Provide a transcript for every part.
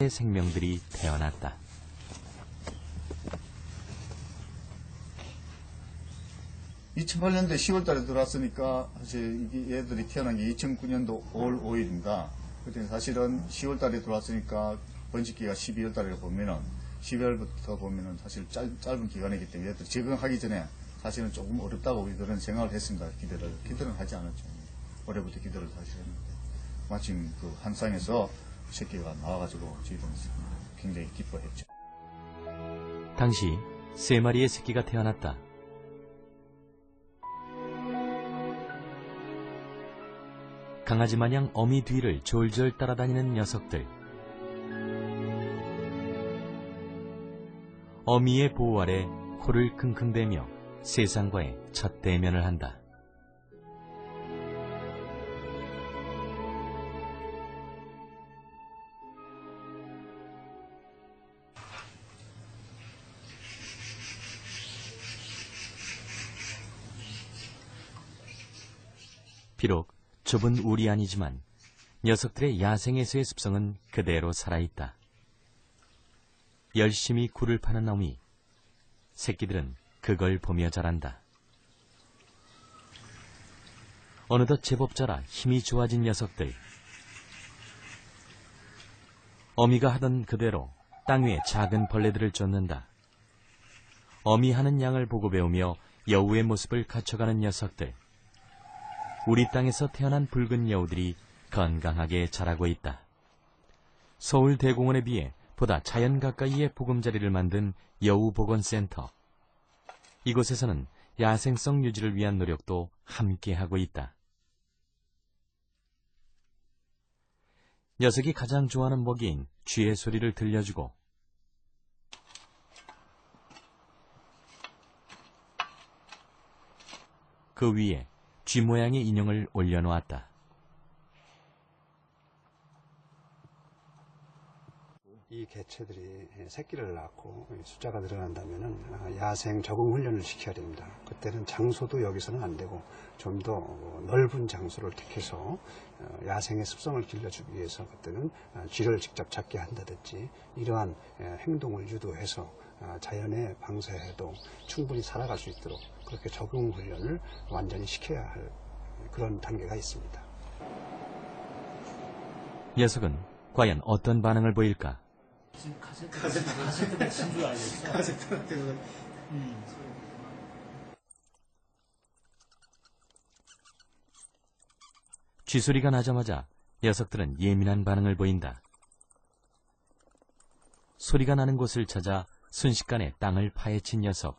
번째 생명들이 태어났다. (2008년도에) 10월달에 들어왔으니까 사실 얘들이 태어난 게 2009년도 5월 5일입니다. 그때 사실은 10월달에 들어왔으니까 번식기가 12월달에 보면은 12월부터 보면은 사실 짧은 기간이기 때문에 얘들 적응하기 전에 사실은 조금 어렵다고 우리들은 생각을 했습니다. 기대를 하지 않았죠. 올해부터 기대를 사실 했는데 마침 그 한상에서 새끼가 나와가지고 저희들은 굉장히 기뻐했죠. 당시 3마리의 새끼가 태어났다. 강아지 마냥 어미 뒤를 졸졸 따라다니는 녀석들. 어미의 보호 아래 코를 킁킁대며 세상과의 첫 대면을 한다. 비록 좁은 울이 아니지만 녀석들의 야생에서의 습성은 그대로 살아있다. 열심히 굴을 파는 어미, 새끼들은 그걸 보며 자란다. 어느덧 제법 자라 힘이 좋아진 녀석들. 어미가 하던 그대로 땅 위에 작은 벌레들을 쫓는다. 어미 하는 양을 보고 배우며 여우의 모습을 갖춰가는 녀석들. 우리 땅에서 태어난 붉은 여우들이 건강하게 자라고 있다. 서울대공원에 비해 보다 자연 가까이에 보금자리를 만든 여우보건센터. 이곳에서는 야생성 유지를 위한 노력도 함께하고 있다. 녀석이 가장 좋아하는 먹이인 쥐의 소리를 들려주고 그 위에 쥐 모양의 인형을 올려놓았다. 이 개체들이 새끼를 낳고 숫자가 늘어난다면 야생 적응 훈련을 시켜야 됩니다. 그때는 장소도 여기서는 안 되고 좀 더 넓은 장소를 택해서 야생의 습성을 길러주기 위해서 그때는 쥐를 직접 잡게 한다든지 이러한 행동을 유도해서 자연에 방사해도 충분히 살아갈 수 있도록 그렇게 적응 훈련을 완전히 시켜야 할 그런 단계가 있습니다. 녀석은 과연 어떤 반응을 보일까? 카세트가 진줄 알겠어. 카세트한테는. 쥐소리가 나자마자 녀석들은 예민한 반응을 보인다. 소리가 나는 곳을 찾아 순식간에 땅을 파헤친 녀석.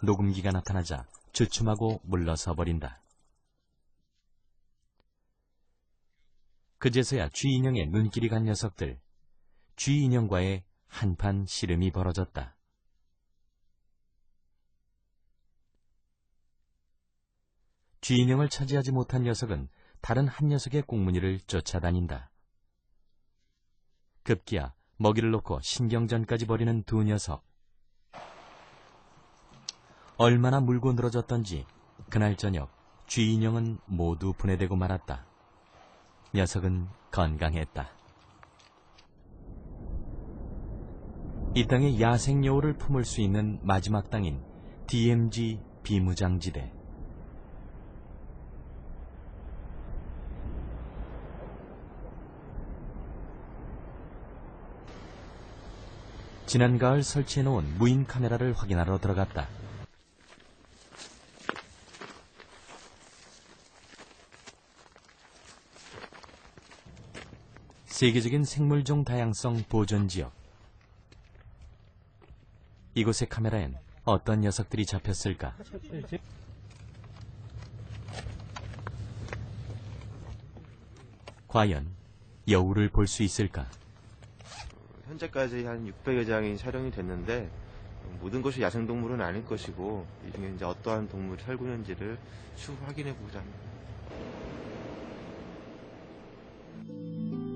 녹음기가 나타나자 주춤하고 물러서 버린다. 그제서야 쥐 인형에 눈길이 간 녀석들. 쥐 인형과의 한판 씨름이 벌어졌다. 쥐 인형을 차지하지 못한 녀석은 다른 한 녀석의 꽁무니를 쫓아다닌다. 급기야 먹이를 놓고 신경전까지 벌이는 두 녀석. 얼마나 물고 늘어졌던지 그날 저녁 쥐 인형은 모두 분해되고 말았다. 녀석은 건강했다. 이 땅에 야생 여우를 품을 수 있는 마지막 땅인 DMZ 비무장지대. 지난 가을 설치해놓은 무인 카메라를 확인하러 들어갔다. 세계적인 생물종 다양성 보존지역. 이곳의 카메라엔 어떤 녀석들이 잡혔을까? 과연 여우를 볼 수 있을까? 현재까지 한 600여 장이 촬영이 됐는데 모든 것이 야생동물은 아닐 것이고 이 중에 이제 어떠한 동물이 살고 있는지를 추후 확인해 보고자 합니다.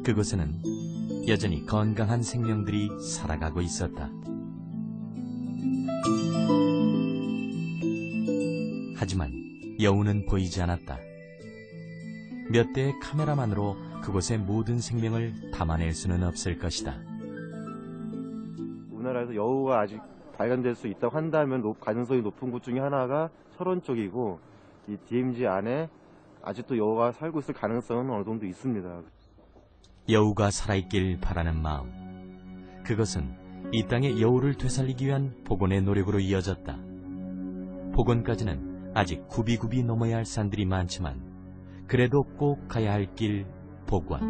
그곳에는 여전히 건강한 생명들이 살아가고 있었다. 하지만 여우는 보이지 않았다. 몇 대의 카메라만으로 그곳의 모든 생명을 담아낼 수는 없을 것이다. 우리나라에서 여우가 아직 발견될 수 있다고 한다면 가능성이 높은 곳 중에 하나가 철원 쪽이고, 이 DMZ 안에 아직도 여우가 살고 있을 가능성은 어느 정도 있습니다. 여우가 살아있길 바라는 마음, 그것은 이 땅의 여우를 되살리기 위한 복원의 노력으로 이어졌다. 복원까지는 아직 굽이굽이 넘어야 할 산들이 많지만 그래도 꼭 가야 할 길 복원.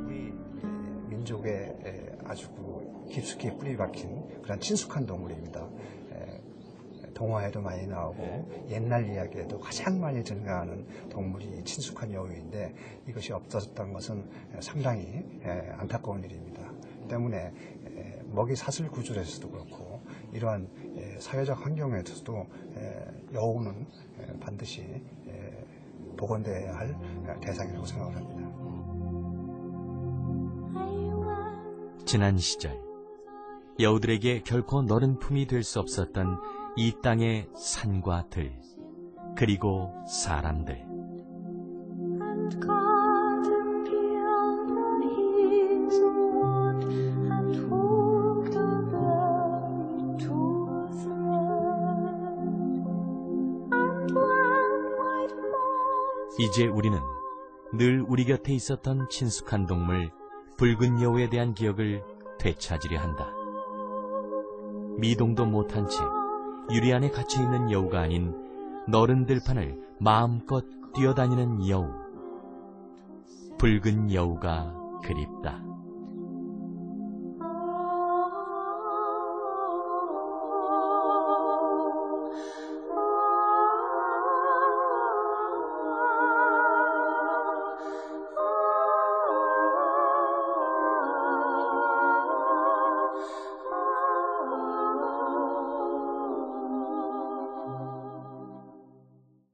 우리 민족의 아주 깊숙이 뿌리 박힌 그런 친숙한 동물입니다. 동화에도 많이 나오고 옛날 이야기에도 가장 많이 등장하는 동물이 친숙한 여우인데, 이것이 없어졌다는 것은 상당히 안타까운 일입니다. 때문에 먹이 사슬 구조에서도 그렇고 이러한 사회적 환경에서도 여우는 반드시 복원되어야 할 대상이라고 생각을 합니다. 지난 시절 여우들에게 결코 너른 품이 될 수 없었던 이 땅의 산과 들, 그리고 사람들. 이제 우리는 늘 우리 곁에 있었던 친숙한 동물 붉은 여우에 대한 기억을 되찾으려 한다. 미동도 못한 채 유리 안에 갇혀있는 여우가 아닌 너른 들판을 마음껏 뛰어다니는 여우. 붉은 여우가 그립다.